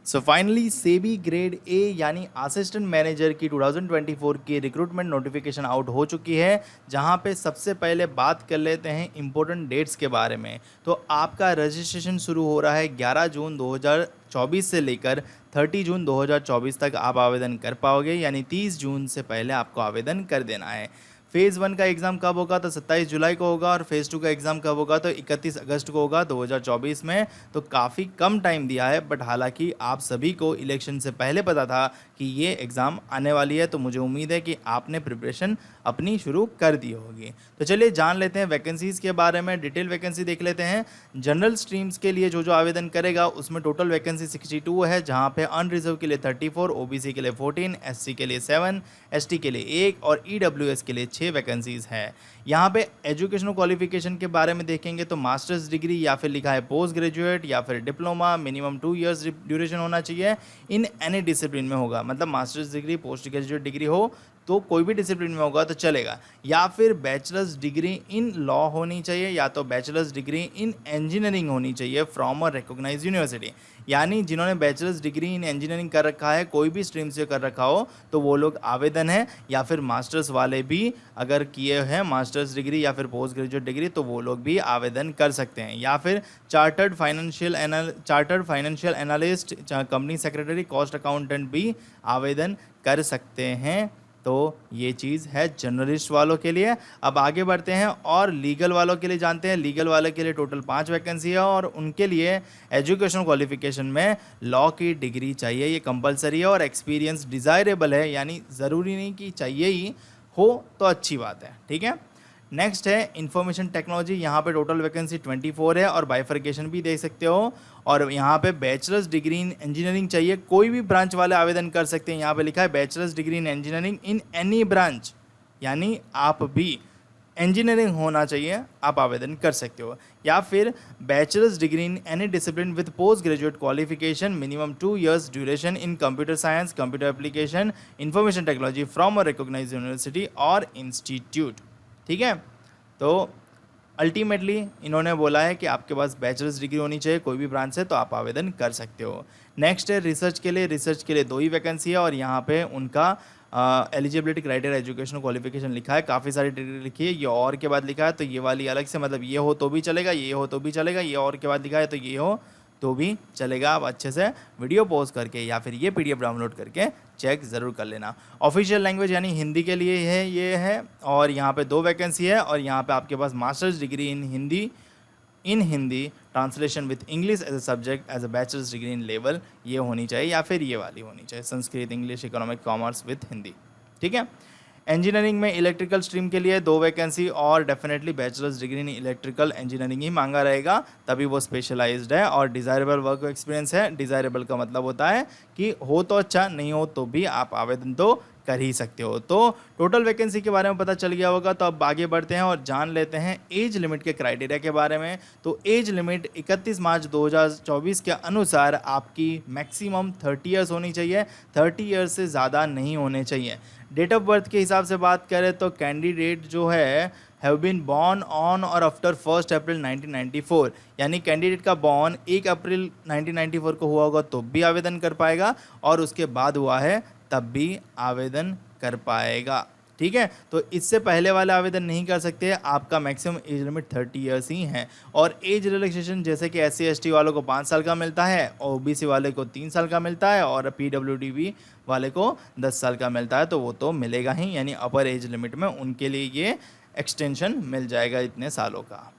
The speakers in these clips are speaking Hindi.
So finally SEBI grade A यानी असिस्टेंट मैनेजर की 2024 की रिक्रूटमेंट नोटिफिकेशन आउट हो चुकी है, जहां पे सबसे पहले बात कर लेते हैं इंपॉर्टेंट डेट्स के बारे में। तो आपका रजिस्ट्रेशन शुरू हो रहा है 11 जून 2024 से लेकर 30 जून 2024 तक आप आवेदन कर पाओगे, यानी 30 जून से पहले आपको आवेदन कर देना है। फेज़ 1 का एग्ज़ाम कब होगा तो 27 जुलाई को होगा, और फेज़ 2 का एग्ज़ाम कब होगा तो 31 अगस्त को होगा 2024 में। तो काफ़ी कम टाइम दिया है, बट हालांकि आप सभी को इलेक्शन से पहले पता था कि ये एग्ज़ाम आने वाली है, तो मुझे उम्मीद है कि आपने प्रिपरेशन अपनी शुरू कर दी होगी। तो चलिए जान लेते हैं वैकेंसीज़ के बारे में, डिटेल वैकेंसी देख लेते हैं। जनरल स्ट्रीम्स के लिए जो आवेदन करेगा उसमें टोटल वैकेंसी 62 है, जहाँ पे अनरिजर्व के लिए 34, ओबीसी के लिए 14, एससी के लिए 7, एसटी के लिए 1 और ईडब्ल्यूएस के लिए 6 वैकेंसीज़ है। यहाँ पे एजुकेशनल क्वालिफिकेशन के बारे में देखेंगे तो मास्टर्स डिग्री या फिर लिखा है पोस्ट ग्रेजुएट या फिर डिप्लोमा, मिनिमम 2 इयर्स ड्यूरेशन होना चाहिए इन एनी डिसिप्लिन में होगा, मतलब masters degree, post graduate degree हो तो कोई भी डिसिप्लिन में होगा तो चलेगा, या फिर बैचलर्स डिग्री इन लॉ होनी चाहिए, या तो बैचलर्स डिग्री इन इंजीनियरिंग होनी चाहिए फ्रॉम अ रिकॉग्नाइज्ड यूनिवर्सिटी। यानी जिन्होंने बैचलर्स डिग्री इन इंजीनियरिंग कर रखा है, कोई भी स्ट्रीम से कर रखा हो, तो वो लोग आवेदन है, या फिर मास्टर्स वाले भी अगर किए हैं मास्टर्स डिग्री या फिर पोस्ट ग्रेजुएट डिग्री तो वो लोग भी आवेदन कर सकते हैं, या फिर chartered financial analyst, company secretary, cost accountant भी आवेदन कर सकते हैं। तो ये चीज़ है जर्नलिस्ट वालों के लिए। अब आगे बढ़ते हैं और लीगल वालों के लिए जानते हैं। लीगल वालों के लिए टोटल 5 वैकेंसी है, और उनके लिए एजुकेशन क्वालिफिकेशन में लॉ की डिग्री चाहिए, ये कंपलसरी है, और एक्सपीरियंस डिज़ायरेबल है, यानी ज़रूरी नहीं कि चाहिए ही हो तो अच्छी बात है, ठीक है। नेक्स्ट है इंफॉर्मेशन टेक्नोलॉजी, यहाँ पे टोटल वैकेंसी 24 है, और बाइफर्केशन भी देख सकते हो। और यहाँ पे बैचलर्स डिग्री इन इंजीनियरिंग चाहिए, कोई भी ब्रांच वाले आवेदन कर सकते हैं। यहाँ पे लिखा है bachelors degree in engineering in any branch, यानी आप भी इंजीनियरिंग होना चाहिए, आप आवेदन कर सकते हो। या फिर bachelors degree in any discipline with post graduate qualification, minimum 2 years duration in computer science, computer application, information technology from a recognised university और इंस्टीट्यूट, ठीक है। तो अल्टीमेटली इन्होंने बोला है कि आपके पास बैचलर्स डिग्री होनी चाहिए, कोई भी ब्रांच से, तो आप आवेदन कर सकते हो। नेक्स्ट है रिसर्च के लिए। रिसर्च के लिए 2 ही वैकेंसी है, और यहाँ पे उनका एलिजिबिलिटी क्राइटेरिया एजुकेशन क्वालिफिकेशन लिखा है, काफ़ी सारी डिग्री लिखी है, ये और के बाद लिखा है तो ये वाली अलग से, मतलब ये हो तो भी चलेगा, ये हो तो भी चलेगा, ये और के बाद लिखा है तो ये हो तो भी चलेगा। आप अच्छे से वीडियो पॉज करके या फिर ये पीडीएफ डाउनलोड करके चेक ज़रूर कर लेना। ऑफिशियल लैंग्वेज यानी हिंदी के लिए है ये है, और यहाँ पे 2 वैकेंसी है, और यहाँ पे आपके पास masters degree in Hindi translation with English as a subject as a bachelors degree in level, ये होनी चाहिए, या फिर ये वाली होनी चाहिए, Sanskrit, English, economic, commerce with Hindi, ठीक है। इंजीनियरिंग में इलेक्ट्रिकल स्ट्रीम के लिए 2 वैकेंसी, और definitely bachelors degree in electrical engineering ही मांगा रहेगा, तभी वो स्पेशलाइज्ड है। और डिज़ायरेबल वर्क एक्सपीरियंस है। डिज़ायरेबल का मतलब होता है कि हो तो अच्छा, नहीं हो तो भी आप आवेदन तो कर ही सकते हो। तो टोटल वैकेंसी के बारे में पता चल गया होगा, तो अब आगे बढ़ते हैं और जान लेते हैं एज लिमिट के क्राइटेरिया के बारे में। तो एज लिमिट 31 मार्च 2024 के अनुसार आपकी मैक्सिमम 30 ईयर्स होनी चाहिए, 30 ईयर्स से ज़्यादा नहीं होने चाहिए। डेट ऑफ बर्थ के हिसाब से बात करें तो कैंडिडेट जो है हैव बीन बॉर्न ऑन और आफ्टर 1 अप्रैल 1994, यानी कैंडिडेट का बॉर्न 1 अप्रैल 1994 को हुआ होगा तो भी आवेदन कर पाएगा, और उसके बाद हुआ है तब भी आवेदन कर पाएगा, ठीक है। तो इससे पहले वाले आवेदन नहीं कर सकते। आपका maximum age limit 30 years he है। और एज रिलैक्सेशन जैसे कि SC ST वालों को 5 साल का मिलता है, OBC वाले को 3 साल का मिलता है, और PWD वाले को 10 साल का मिलता है, तो वो तो मिलेगा ही, यानी अपर एज लिमिट में उनके लिए ये एक्सटेंशन मिल जाएगा इतने सालों का।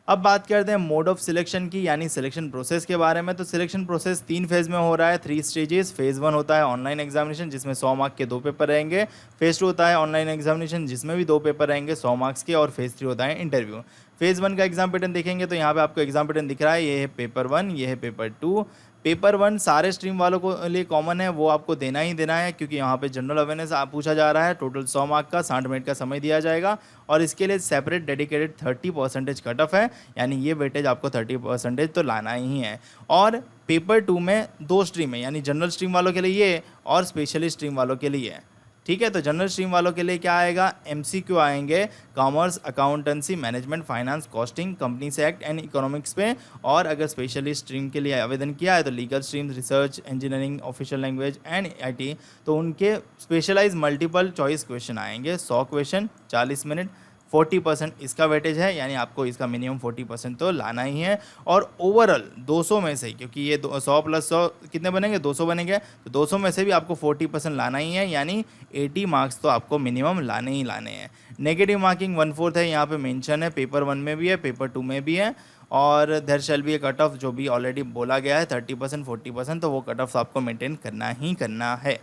अब बात करते हैं मोड ऑफ सिलेक्शन की, यानी सिलेक्शन प्रोसेस के बारे में। तो सिलेक्शन प्रोसेस 3 फेज़ में हो रहा है, 3 स्टेजेस। फेज़ 1 होता है ऑनलाइन एग्जामिनेशन, जिसमें 100 मार्क के 2 पेपर रहेंगे। फेज़ 2 होता है ऑनलाइन एग्जामिनेशन, जिसमें भी 2 पेपर रहेंगे 100 मार्क्स के, और फेज़ 3 होता है इंटरव्यू। फेज़ 1 का एग्जाम पैटर्न देखेंगे तो यहाँ पे आपको एग्जाम पैटर्न दिख रहा है, ये है पेपर 1, ये है पेपर 2। पेपर 1 सारे स्ट्रीम वालों को लिए कॉमन है, वो आपको देना ही देना है, क्योंकि यहाँ पे जनरल अवेयरनेस पूछा जा रहा है। टोटल 100 मार्क का 60 मिनट का समय दिया जाएगा, और इसके लिए सेपरेट डेडिकेटेड 30% कट ऑफ है, यानी ये वेटेज आपको 30% तो लाना ही है। और पेपर 2 में 2 स्ट्रीम है, यानी जनरल स्ट्रीम वालों के लिए ये और स्पेशलिस्ट स्ट्रीम वालों के लिए, ठीक है। तो जनरल स्ट्रीम वालों के लिए क्या आएगा, एमसीक्यू आएंगे commerce, accountancy, management, finance, costing, companies act and economics पे। और अगर स्पेशलिस्ट स्ट्रीम के लिए आवेदन किया है तो legal stream, research, engineering, official language and IT, तो उनके स्पेशलाइज मल्टीपल चॉइस क्वेश्चन आएंगे 100 क्वेश्चन 40 मिनट, 40% इसका वेटेज है, यानी आपको इसका मिनिमम 40% तो लाना ही है। और ओवरऑल 200 में से, क्योंकि ये 100 + 100 कितने बनेंगे, 200 बनेंगे, तो 200 में से भी आपको 40% लाना ही है, यानी 80 मार्क्स तो आपको मिनिमम लाने ही लाने हैं। नेगेटिव मार्किंग 1/4 है, यहाँ पे मेंशन है, पेपर 1 में भी है, पेपर 2 में भी है। और there shall be a cut off, जो भी ऑलरेडी बोला गया है 30% 40%, तो वो कट ऑफ आपको मेंटेन करना ही करना है।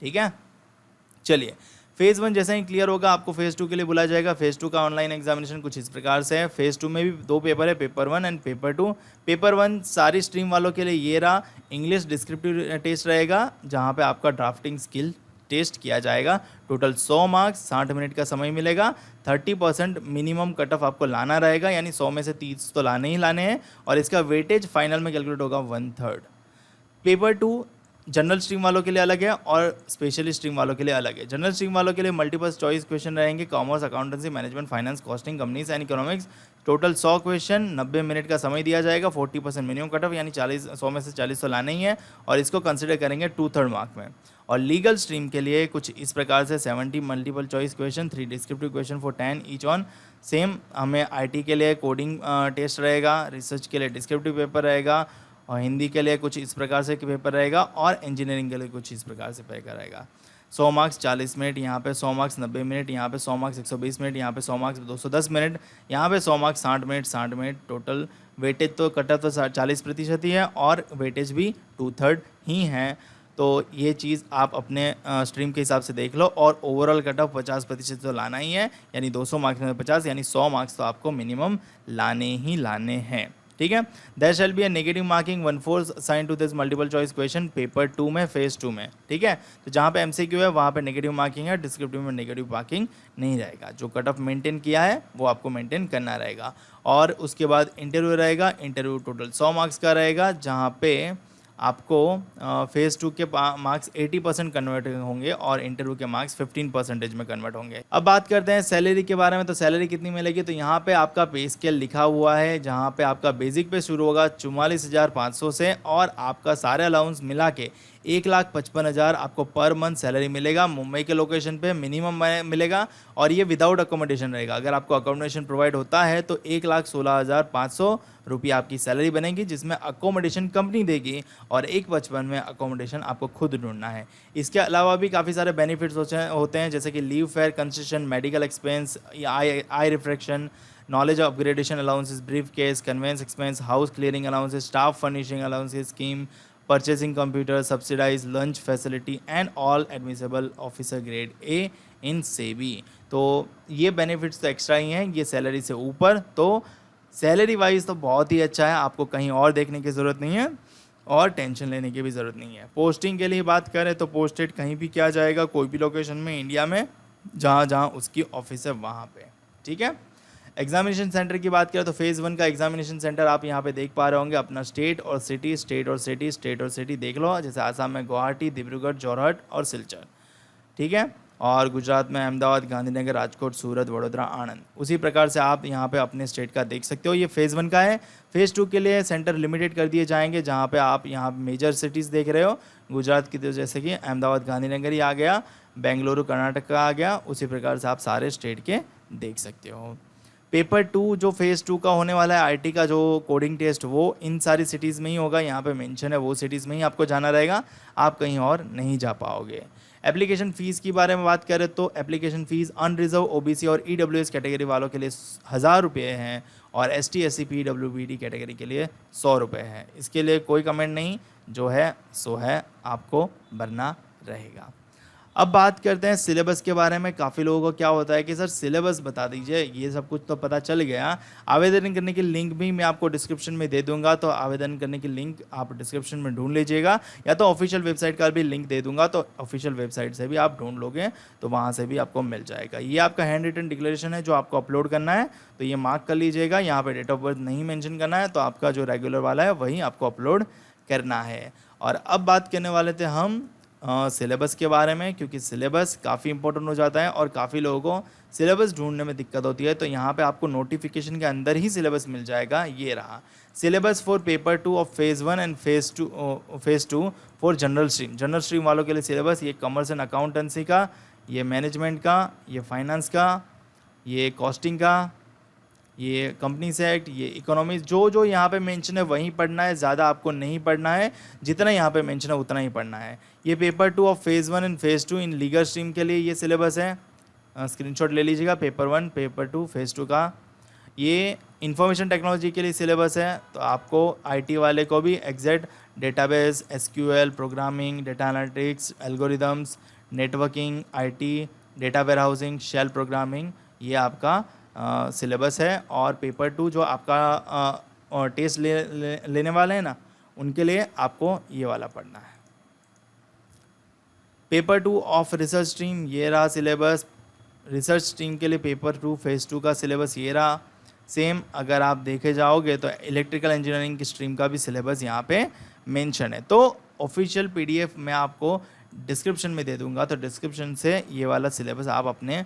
ठीक है, चलिए फेज़ 1 जैसे ही क्लियर होगा आपको फेज़ 2 के लिए बुलाया जाएगा। फेज़ 2 का ऑनलाइन एग्जामिनेशन कुछ इस प्रकार से है। फेज़ 2 में भी 2 पेपर है, पेपर 1 एंड पेपर 2। पेपर 1 सारी स्ट्रीम वालों के लिए ये रहा, इंग्लिश डिस्क्रिप्टिव टेस्ट रहेगा, जहाँ पे आपका ड्राफ्टिंग स्किल टेस्ट किया जाएगा। टोटल 100 मार्क्स, 60 मिनट का समय मिलेगा। 30% मिनिमम कट ऑफ आपको लाना रहेगा, यानी 100 में से 30 तो लाने ही लाने हैं। और इसका वेटेज फाइनल में कैलकुलेट होगा 1/3। पेपर 2 जनरल स्ट्रीम वालों के लिए अलग है और स्पेशलिस्ट स्ट्रीम वालों के लिए अलग है। जनरल स्ट्रीम वालों के लिए मल्टीपल चॉइस क्वेश्चन रहेंगे, commerce, accountancy, management, finance, costing, companies and economics. Total 100 question, 90 minute का समय दिया जाएगा, 40% मिनिमम कट ऑफ, यानी 100 में से 40 तो लाना ही है। और इसको कंसिडर करेंगे 2/3 मार्क में। और लीगल स्ट्रीम के लिए कुछ इस प्रकार से 70 multiple choice question, 3 descriptive question for 10 each on. Same हमें आईटी के लिए कोडिंग टेस्ट रहेगा, रिसर्च के लिए डिस्क्रिप्टिव पेपर रहेगा, और हिंदी के लिए कुछ इस प्रकार से पेपर रहेगा, और इंजीनियरिंग के लिए कुछ इस प्रकार से पेपर रहेगा। 100 मार्क्स 40 मिनट, यहाँ पे 100 मार्क्स 90 मिनट, यहाँ पे 100 मार्क्स 120 मिनट, यहाँ पे 100 मार्क्स 210 मिनट, यहाँ पे 100 मार्क्स 60 मिनट। टोटल वेटेज तो कट ऑफ तो 40% ही है, और वेटेज भी 2/3 ही है। तो ये चीज़ आप अपने स्ट्रीम के हिसाब से देख लो। और ओवरऑल कट ऑफ 50% तो लाना ही है, यानी 200 मार्क्स में 50, यानी 100 मार्क्स तो आपको मिनिमम लाने ही लाने हैं। ठीक है, there shall be a negative marking 1/4 assign to this multiple choice question paper 2 में, फेज़ 2 में। ठीक है, तो जहाँ पे एमसीक्यू है वहाँ पे नेगेटिव मार्किंग है, डिस्क्रिप्टिव में नेगेटिव मार्किंग नहीं रहेगा। जो कट ऑफ मेंटेन किया है वो आपको मेंटेन करना रहेगा। और उसके बाद इंटरव्यू रहेगा, इंटरव्यू टोटल 100 मार्क्स का रहेगा, जहाँ पे आपको फेज़ 2 के मार्क्स 80% कन्वर्ट होंगे और इंटरव्यू के मार्क्स 15% में कन्वर्ट होंगे। अब बात करते हैं सैलरी के बारे में। तो सैलरी कितनी मिलेगी, तो यहाँ पे आपका पे स्केल लिखा हुआ है, जहाँ पे आपका बेसिक पे शुरू होगा 44,500 से, और आपका सारे अलाउंस मिला के 1,55,000 आपको पर मंथ सैलरी मिलेगा। मुंबई के लोकेशन पे मिनिमम मिलेगा, और ये विदाउट अकोमोडेशन रहेगा। अगर आपको अकोमोडेशन प्रोवाइड होता है तो 1,16,500 रुपये आपकी सैलरी बनेगी, जिसमें अकोमोडेशन कंपनी देगी, और 1,55,000 में अकोमोडेशन आपको खुद ढूंढना है। इसके अलावा भी काफ़ी सारे बेनिफिट्स होते हैं, जैसे कि leave fare concession, medical expense, eye refraction, knowledge upgradation allowances, briefcase, conveyance expense, house clearing allowances, staff furnishing allowances scheme, purchasing computer, subsidize lunch facility and all admissible officer grade A in SEBI. तो ये बेनिफिट्स तो एक्स्ट्रा ही हैं, ये सैलरी से ऊपर। तो सैलरी वाइज तो बहुत ही अच्छा है, आपको कहीं और देखने की ज़रूरत नहीं है, और टेंशन लेने की भी ज़रूरत नहीं है। पोस्टिंग के लिए बात करें तो पोस्टेड कहीं भी किया जाएगा, कोई भी लोकेशन में इंडिया में, जहाँ जहाँ उसकी ऑफिस है वहाँ पे। ठीक है, एग्जामिनेशन सेंटर की बात करें तो फेज़ 1 का एग्जामिनेशन सेंटर आप यहाँ पे देख पा रहे होंगे, अपना स्टेट और सिटी, स्टेट और सिटी, स्टेट और सिटी देख लो। जैसे आसाम में गुवाहाटी, डिब्रूगढ़, जोरहट और सिलचर। ठीक है, और गुजरात में अहमदाबाद, गांधीनगर, राजकोट, सूरत, वडोदरा, आनंद। उसी प्रकार से आप यहाँ पे अपने स्टेट का देख सकते हो। ये फेज़ 1 का है। फेज़ 2 के लिए सेंटर लिमिटेड कर दिए जाएंगे, जहाँ पे आप यहाँ मेजर सिटीज़ देख रहे हो, गुजरात की, तो जैसे कि अहमदाबाद, गांधीनगर ही आ गया, बेंगलुरु कर्नाटक का आ गया। उसी प्रकार से आप सारे स्टेट के देख सकते हो। पेपर 2 जो फेज़ 2 का होने वाला है, आईटी का जो कोडिंग टेस्ट, वो इन सारी सिटीज़ में ही होगा। यहाँ पे मेंशन है, वो सिटीज़ में ही आपको जाना रहेगा, आप कहीं और नहीं जा पाओगे। एप्लीकेशन फ़ीस की बारे में बात करें तो एप्लीकेशन फ़ीस अनरिजर्व ओबीसी और ईडब्ल्यूएस कैटेगरी वालों के लिए 1,000 रुपये हैं, और एसटी, एससी, पीडब्ल्यूबीडी कैटेगरी के लिए 100 रुपये है। इसके लिए कोई कमेंट नहीं, जो है सो है, आपको भरना रहेगा। अब बात करते हैं सिलेबस के बारे में। काफ़ी लोगों को क्या होता है कि सर सिलेबस बता दीजिए, ये सब कुछ तो पता चल गया। आवेदन करने की लिंक भी मैं आपको डिस्क्रिप्शन में दे दूंगा, तो आवेदन करने की लिंक आप डिस्क्रिप्शन में ढूंढ लीजिएगा, या तो ऑफिशियल वेबसाइट का भी लिंक दे दूंगा, तो ऑफिशियल वेबसाइट से भी आप ढूंढ लोगे तो वहाँ से भी आपको मिल जाएगा। ये आपका हैंड रिटन डिक्लेरेशन है जो आपको अपलोड करना है, तो ये मार्क कर लीजिएगा। यहाँ पर डेट ऑफ बर्थ नहीं मैंशन करना है, तो आपका जो रेगुलर वाला है वही आपको अपलोड करना है। और अब बात करने वाले थे हम सिलेबस के बारे में, क्योंकि सिलेबस काफ़ी इंपॉर्टेंट हो जाता है और काफ़ी लोगों को सिलेबस ढूंढने में दिक्कत होती है। तो यहाँ पे आपको नोटिफिकेशन के अंदर ही सिलेबस मिल जाएगा। ये रहा syllabus for paper 2 of phase 1 and phase 2 for general stream. General stream वालों के लिए सिलेबस ये कॉमर्स एंड अकाउंटेंसी का, ये मैनेजमेंट का, ये फाइनेंस का, ये कॉस्टिंग का, ये कंपनी एक्ट, ये इकोनॉमिक्स, जो जो यहाँ पे मेंशन है वही पढ़ना है, ज़्यादा आपको नहीं पढ़ना है। जितना यहाँ पे मेंशन है उतना ही पढ़ना है। ये paper 2 of phase 1 and phase 2 in legal stream के लिए ये सिलेबस है। स्क्रीनशॉट ले लीजिएगा पेपर 1, पेपर 2, फेज़ 2 का। ये इंफॉर्मेशन टेक्नोलॉजी के लिए सिलेबस है, तो आपको आईटी वाले को भी exact database, SQL, programming, data analytics, algorithms, networking, IT, data warehousing, shell programming, ये आपका सिलेबस है। और पेपर 2 जो आपका टेस्ट लेने वाले हैं ना, उनके लिए आपको ये वाला पढ़ना है। पेपर 2 ऑफ रिसर्च स्ट्रीम, ये रहा सिलेबस। रिसर्च स्ट्रीम के लिए पेपर 2 फेज़ 2 का सिलेबस ये रहा। सेम अगर आप देखे जाओगे तो इलेक्ट्रिकल इंजीनियरिंग की स्ट्रीम का भी सिलेबस यहाँ पे मेंशन है। तो ऑफिशियल पीडीएफ मैं आपको डिस्क्रिप्शन में दे दूंगा, तो डिस्क्रिप्शन से ये वाला सिलेबस आप अपने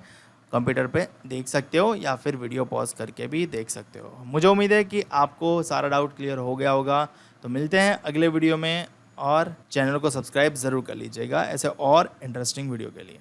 कंप्यूटर पे देख सकते हो या फिर वीडियो पॉज करके भी देख सकते हो। मुझे उम्मीद है कि आपको सारा डाउट क्लियर हो गया होगा। तो मिलते हैं अगले वीडियो में, और चैनल को सब्सक्राइब ज़रूर कर लीजिएगा ऐसे और इंटरेस्टिंग वीडियो के लिए।